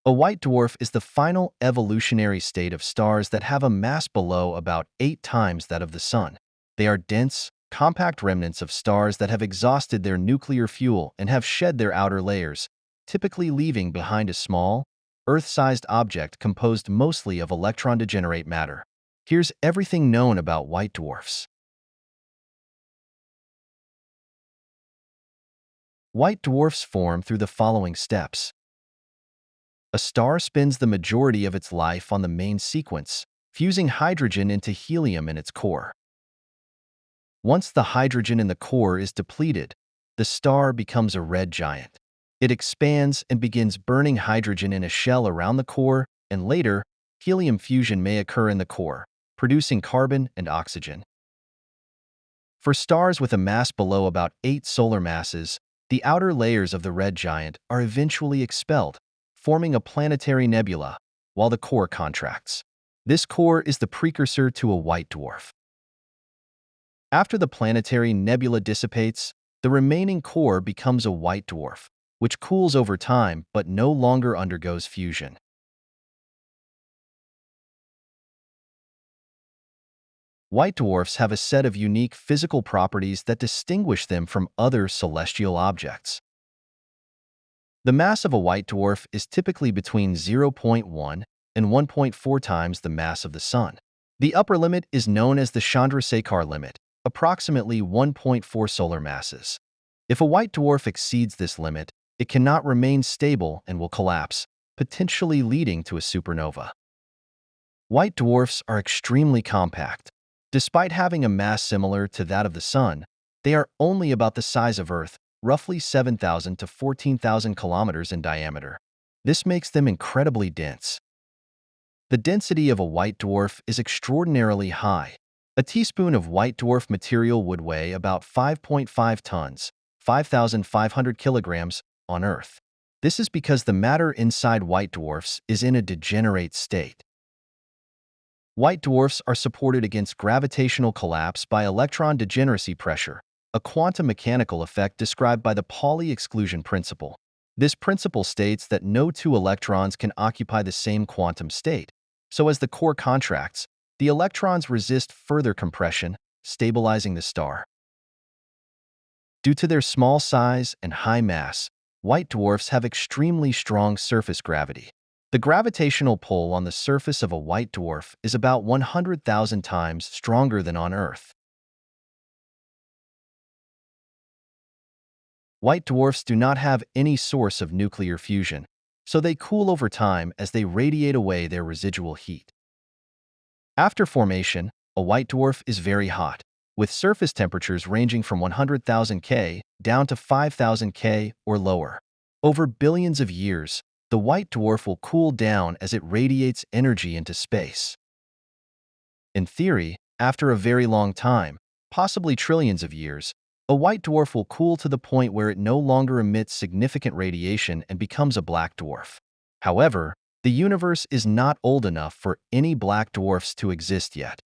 A white dwarf is the final evolutionary state of stars that have a mass below about 8 times that of the Sun. They are dense, compact remnants of stars that have exhausted their nuclear fuel and have shed their outer layers, typically leaving behind a small, Earth-sized object composed mostly of electron-degenerate matter. Here's everything known about white dwarfs. White dwarfs form through the following steps. A star spends the majority of its life on the main sequence, fusing hydrogen into helium in its core. Once the hydrogen in the core is depleted, the star becomes a red giant. It expands and begins burning hydrogen in a shell around the core, and later, helium fusion may occur in the core, producing carbon and oxygen. For stars with a mass below about 8 solar masses, the outer layers of the red giant are eventually expelled, forming a planetary nebula, while the core contracts. This core is the precursor to a white dwarf. After the planetary nebula dissipates, the remaining core becomes a white dwarf, which cools over time but no longer undergoes fusion. White dwarfs have a set of unique physical properties that distinguish them from other celestial objects. The mass of a white dwarf is typically between 0.1 and 1.4 times the mass of the Sun. The upper limit is known as the Chandrasekhar limit, approximately 1.4 solar masses. If a white dwarf exceeds this limit, it cannot remain stable and will collapse, potentially leading to a supernova. White dwarfs are extremely compact. Despite having a mass similar to that of the Sun, they are only about the size of Earth, roughly 7,000 to 14,000 kilometers in diameter. This makes them incredibly dense. The density of a white dwarf is extraordinarily high. A teaspoon of white dwarf material would weigh about 5.5 tons, 5,500 kilograms, on Earth. This is because the matter inside white dwarfs is in a degenerate state. White dwarfs are supported against gravitational collapse by electron degeneracy pressure, a quantum mechanical effect described by the Pauli exclusion principle. This principle states that no two electrons can occupy the same quantum state, so as the core contracts, the electrons resist further compression, stabilizing the star. Due to their small size and high mass, white dwarfs have extremely strong surface gravity. The gravitational pull on the surface of a white dwarf is about 100,000 times stronger than on Earth. White dwarfs do not have any source of nuclear fusion, so they cool over time as they radiate away their residual heat. After formation, a white dwarf is very hot, with surface temperatures ranging from 100,000 K down to 5,000 K or lower. Over billions of years, the white dwarf will cool down as it radiates energy into space. In theory, after a very long time, possibly trillions of years, a white dwarf will cool to the point where it no longer emits significant radiation and becomes a black dwarf. However, the universe is not old enough for any black dwarfs to exist yet.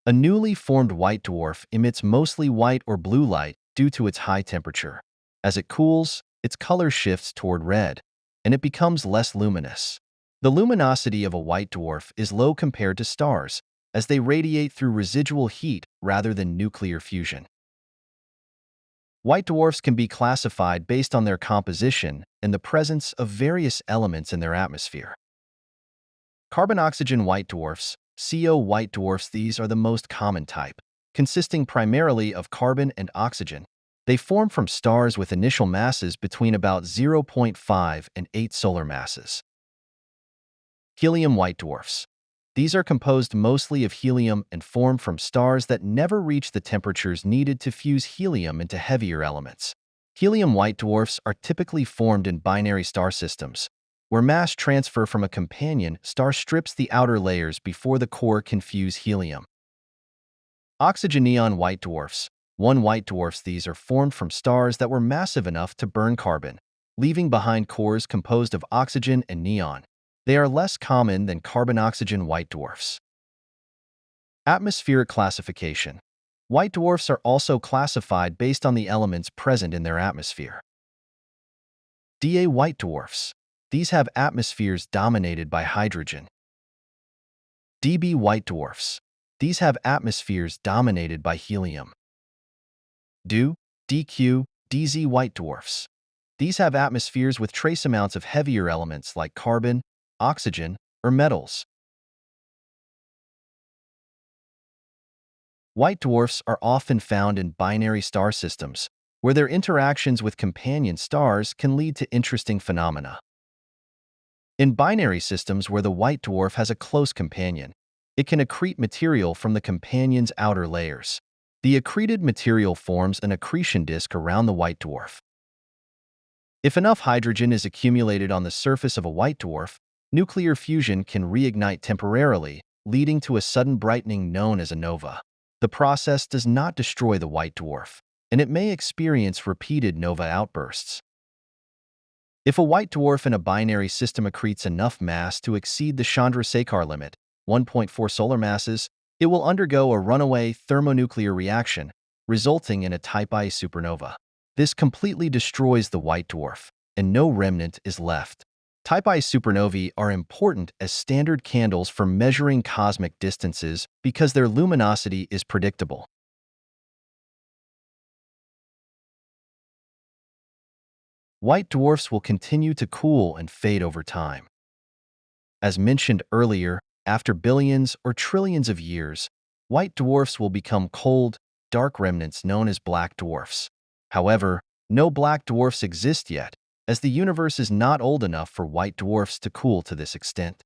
A newly formed white dwarf emits mostly white or blue light due to its high temperature. As it cools, its color shifts toward red, and it becomes less luminous. The luminosity of a white dwarf is low compared to stars, as they radiate through residual heat rather than nuclear fusion. White dwarfs can be classified based on their composition and the presence of various elements in their atmosphere. Carbon-oxygen white dwarfs, CO white dwarfs, these are the most common type, consisting primarily of carbon and oxygen. They form from stars with initial masses between about 0.5 and 8 solar masses. Helium white dwarfs. These are composed mostly of helium and form from stars that never reach the temperatures needed to fuse helium into heavier elements. Helium white dwarfs are typically formed in binary star systems, where mass transfer from a companion star strips the outer layers before the core can fuse helium. Oxygen neon white dwarfs. One white dwarfs, these are formed from stars that were massive enough to burn carbon, leaving behind cores composed of oxygen and neon. They are less common than carbon-oxygen white dwarfs. Atmospheric classification. White dwarfs are also classified based on the elements present in their atmosphere. Da white dwarfs. These have atmospheres dominated by hydrogen. DB white dwarfs. These have atmospheres dominated by helium. DO, DQ, DZ white dwarfs. These have atmospheres with trace amounts of heavier elements like carbon, oxygen, or metals. White dwarfs are often found in binary star systems, where their interactions with companion stars can lead to interesting phenomena. In binary systems where the white dwarf has a close companion, it can accrete material from the companion's outer layers. The accreted material forms an accretion disk around the white dwarf. If enough hydrogen is accumulated on the surface of a white dwarf, nuclear fusion can reignite temporarily, leading to a sudden brightening known as a nova. The process does not destroy the white dwarf, and it may experience repeated nova outbursts. If a white dwarf in a binary system accretes enough mass to exceed the Chandrasekhar limit, 1.4 solar masses, it will undergo a runaway thermonuclear reaction, resulting in a Type I supernova. This completely destroys the white dwarf, and no remnant is left. Type I supernovae are important as standard candles for measuring cosmic distances because their luminosity is predictable. White dwarfs will continue to cool and fade over time. As mentioned earlier, after billions or trillions of years, white dwarfs will become cold, dark remnants known as black dwarfs. However, no black dwarfs exist yet, as the universe is not old enough for white dwarfs to cool to this extent.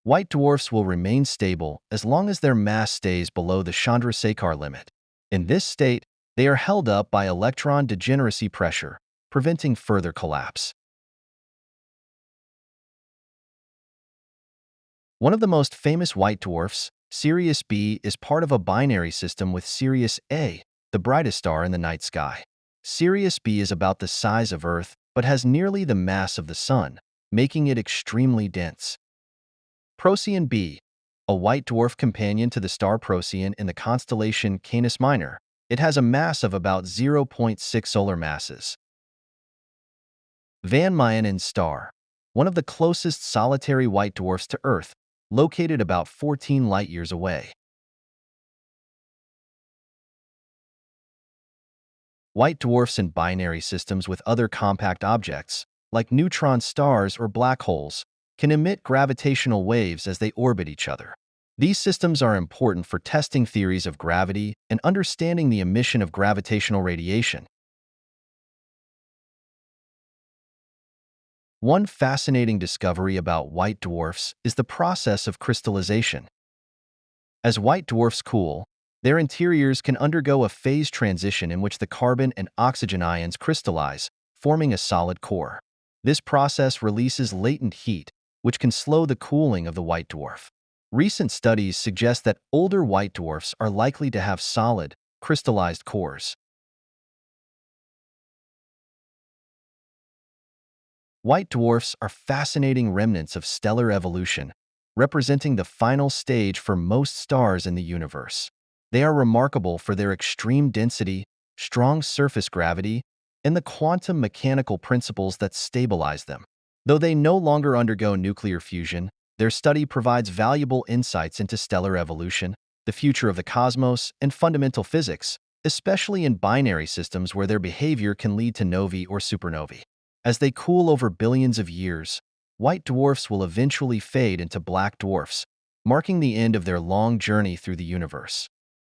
White dwarfs will remain stable as long as their mass stays below the Chandrasekhar limit. In this state, they are held up by electron degeneracy pressure, preventing further collapse. One of the most famous white dwarfs, Sirius B, is part of a binary system with Sirius A, the brightest star in the night sky. Sirius B is about the size of Earth but has nearly the mass of the Sun, making it extremely dense. Procyon B, a white dwarf companion to the star Procyon in the constellation Canis Minor, it has a mass of about 0.6 solar masses. Van Mayenen's star, one of the closest solitary white dwarfs to Earth, located about 14 light-years away. White dwarfs in binary systems with other compact objects, like neutron stars or black holes, can emit gravitational waves as they orbit each other. These systems are important for testing theories of gravity and understanding the emission of gravitational radiation. One fascinating discovery about white dwarfs is the process of crystallization. As white dwarfs cool, their interiors can undergo a phase transition in which the carbon and oxygen ions crystallize, forming a solid core. This process releases latent heat, which can slow the cooling of the white dwarf. Recent studies suggest that older white dwarfs are likely to have solid, crystallized cores. White dwarfs are fascinating remnants of stellar evolution, representing the final stage for most stars in the universe. They are remarkable for their extreme density, strong surface gravity, and the quantum mechanical principles that stabilize them. Though they no longer undergo nuclear fusion, their study provides valuable insights into stellar evolution, the future of the cosmos, and fundamental physics, especially in binary systems where their behavior can lead to novae or supernovae. As they cool over billions of years, white dwarfs will eventually fade into black dwarfs, marking the end of their long journey through the universe.